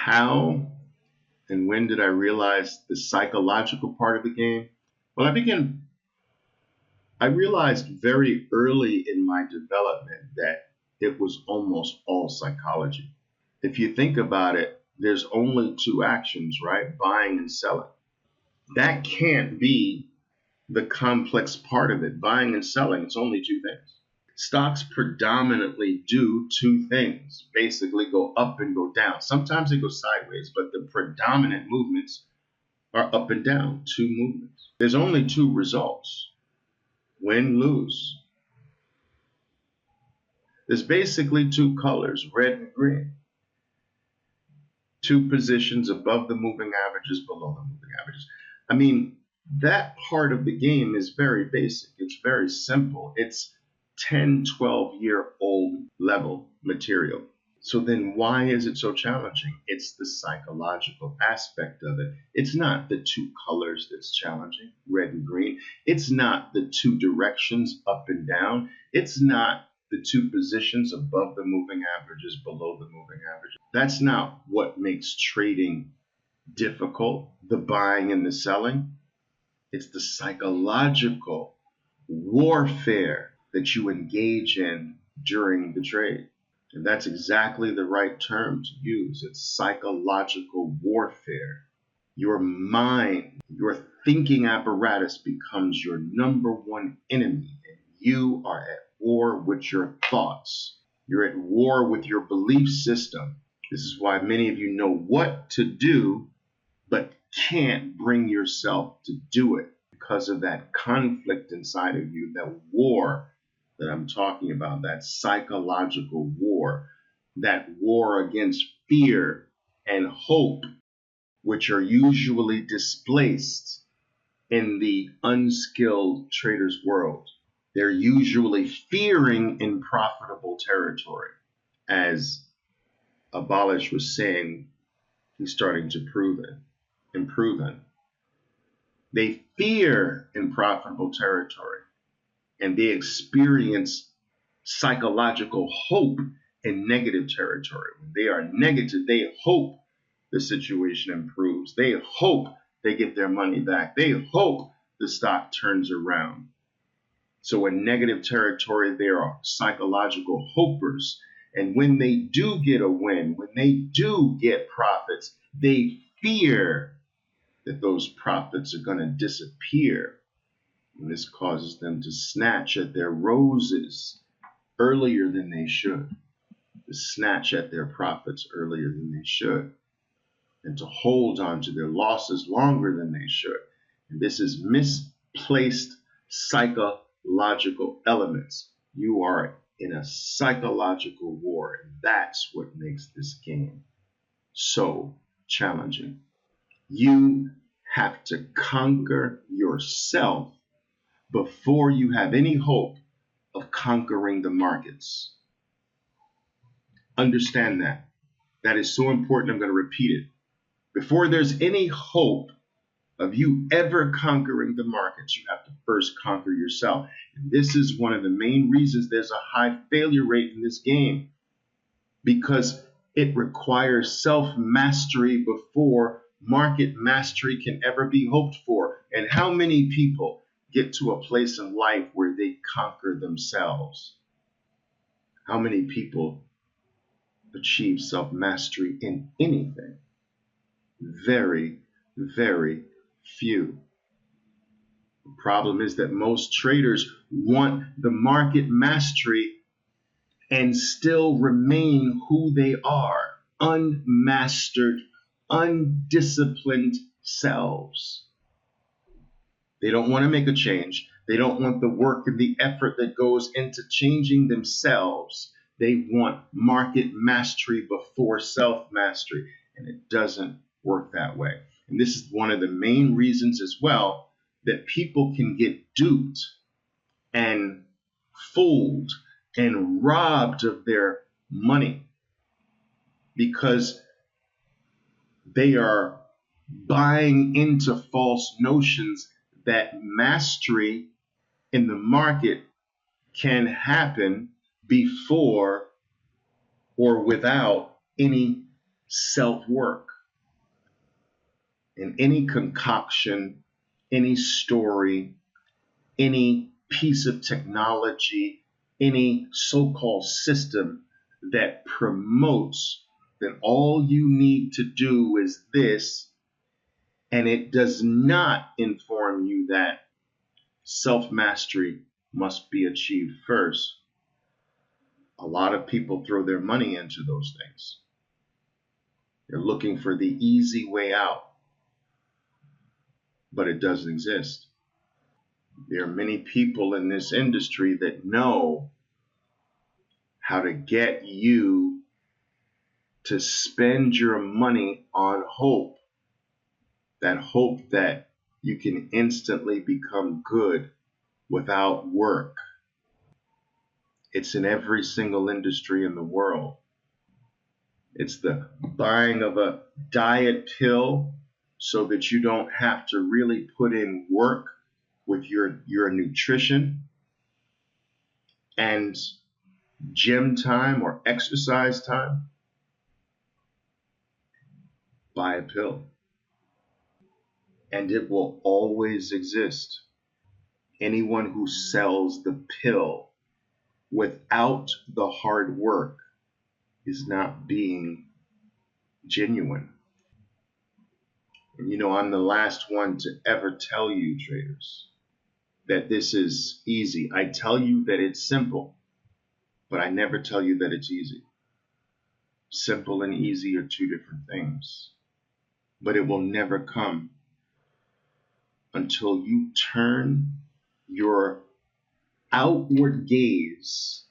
How and when did I realize the psychological part of the game? Well, I realized very early in my development that it was almost all psychology. If you think about it, there's only two actions, right? Buying and selling. That can't be the complex part of it. Buying and selling, it's only two things. Stocks predominantly do two things, basically go up and go down. Sometimes they go sideways, but the predominant movements are up and down, two movements. There's only two results, win, lose. There's basically two colors, red and green. Two positions above the moving averages, below the moving averages. I mean, that part of the game is very basic. It's very simple. It's 10, 12-year-old level material. So then why is it so challenging? It's the psychological aspect of it. It's not the two colors that's challenging, red and green. It's not the two directions, up and down. It's not the two positions above the moving averages, below the moving averages. That's not what makes trading difficult, the buying and the selling. It's the psychological warfare that you engage in during the trade. And that's exactly the right term to use. It's psychological warfare. Your mind, your thinking apparatus becomes your number one enemy, and you are at war with your thoughts. You're at war with your belief system. This is why many of you know what to do, but can't bring yourself to do it because of that conflict inside of you, that war that I'm talking about, that psychological war, that war against fear and hope, which are usually displaced in the unskilled trader's world. They're usually fearing in profitable territory. As Velez was saying, he's starting to improve in. They fear in profitable territory, and they experience psychological hope in negative territory. When they are negative, they hope the situation improves. They hope they get their money back. They hope the stock turns around. So in negative territory, they are psychological hopers. And when they do get a win, when they do get profits, they fear that those profits are going to disappear. And this causes them to snatch at their roses earlier than they should, to snatch at their profits earlier than they should, and to hold on to their losses longer than they should. And this is misplaced psychological elements. You are in a psychological war, and that's what makes this game so challenging. You have to conquer yourself before you have any hope of conquering the markets. Understand that. That is so important. I'm going to repeat it. Before there's any hope of you ever conquering the markets, you have to first conquer yourself. And this is one of the main reasons there's a high failure rate in this game, because it requires self-mastery before market mastery can ever be hoped for. And how many people get to a place in life where they conquer themselves? How many people achieve self-mastery in anything? Very, very few. The problem is that most traders want the market mastery and still remain who they are, unmastered, undisciplined selves. They don't want to make a change. They don't want the work and the effort that goes into changing themselves. They want market mastery before self-mastery, and it doesn't work that way. And this is one of the main reasons as well that people can get duped and fooled and robbed of their money, because they are buying into false notions that mastery in the market can happen before or without any self-work. And any concoction, any story, any piece of technology, any so-called system that promotes that all you need to do is this, and it does not inform you that self-mastery must be achieved first. A lot of people throw their money into those things. They're looking for the easy way out, but it doesn't exist. There are many people in this industry that know how to get you to spend your money on hope that you can instantly become good without work. It's in every single industry in the world. It's the buying of a diet pill so that you don't have to really put in work with your nutrition and gym time or exercise time. Buy a pill. And it will always exist. Anyone who sells the pill without the hard work is not being genuine. And I'm the last one to ever tell you, traders, that this is easy. I tell you that it's simple, but I never tell you that it's easy. Simple and easy are two different things. But it will never come until you turn your outward gaze,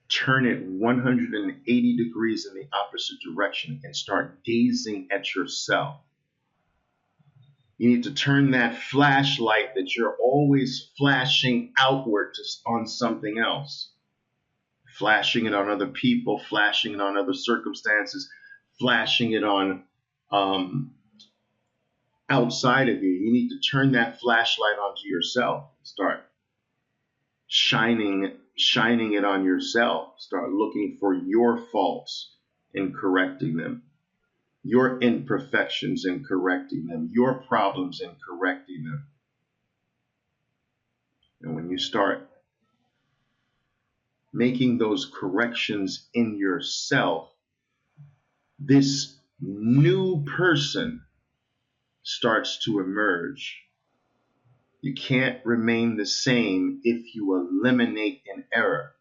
turn it 180 degrees in the opposite direction and start gazing at yourself. You need to turn that flashlight that you're always flashing outward on something else. Flashing it on other people, flashing it on other circumstances, flashing it on outside of you. You need to turn that flashlight onto yourself. Start shining it on yourself. Start looking for your faults and correcting them, your imperfections and correcting them, your problems and correcting them. And when you start making those corrections in yourself, this new person starts to emerge. You can't remain the same if you eliminate an error.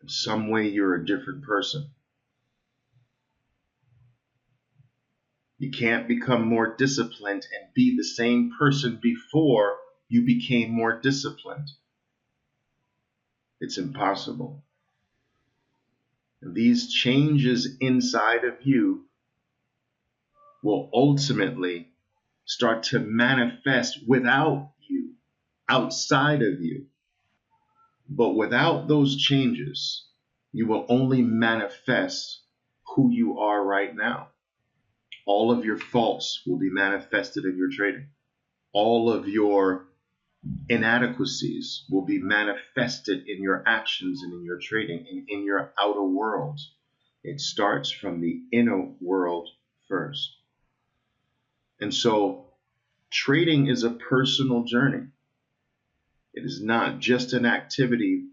In some way, you're a different person. You can't become more disciplined and be the same person before you became more disciplined. It's impossible. And these changes inside of you will ultimately start to manifest without you, outside of you. But without those changes, you will only manifest who you are right now. All of your faults will be manifested in your trading. All of your inadequacies will be manifested in your actions and in your trading and in your outer world. It starts from the inner world first. And so trading is a personal journey. It is not just an activity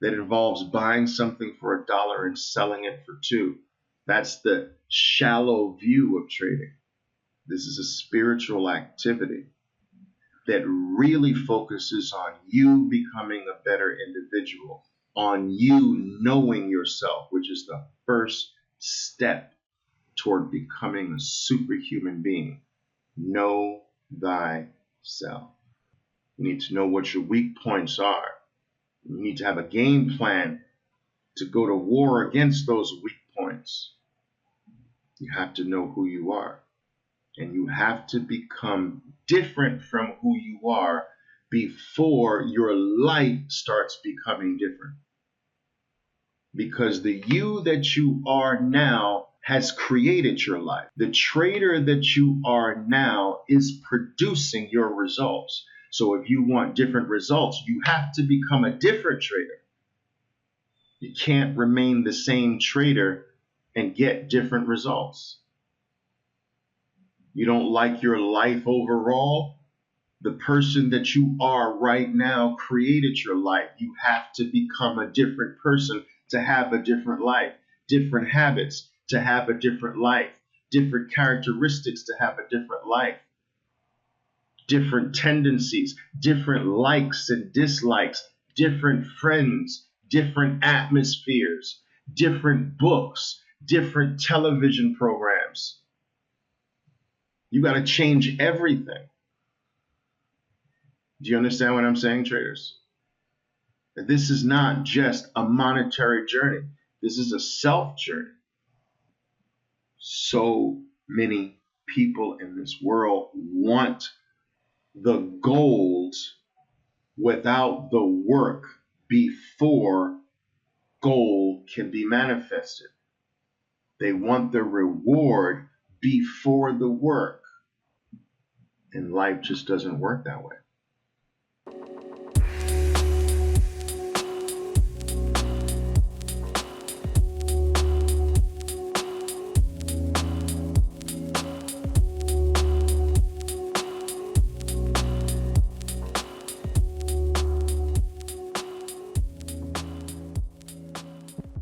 that involves buying something for $1 and selling it for $2. That's the shallow view of trading. This is a spiritual activity that really focuses on you becoming a better individual, on you knowing yourself, which is the first step toward becoming a superhuman being. Know thyself. You need to know what your weak points are. You need to have a game plan to go to war against those weak points. You have to know who you are. And you have to become different from who you are before your life starts becoming different. Because the you that you are now has created your life. The trader that you are now is producing your results. So if you want different results, you have to become a different trader. You can't remain the same trader and get different results. You don't like your life overall? The person that you are right now created your life. You have to become a different person to have a different life, different habits to have a different life, different characteristics to have a different life, different tendencies, different likes and dislikes, different friends, different atmospheres, different books, different television programs. You got to change everything. Do you understand what I'm saying, traders? That this is not just a monetary journey. This is a self journey. So many people in this world want the gold without the work before gold can be manifested. They want the reward before the work. And life just doesn't work that way.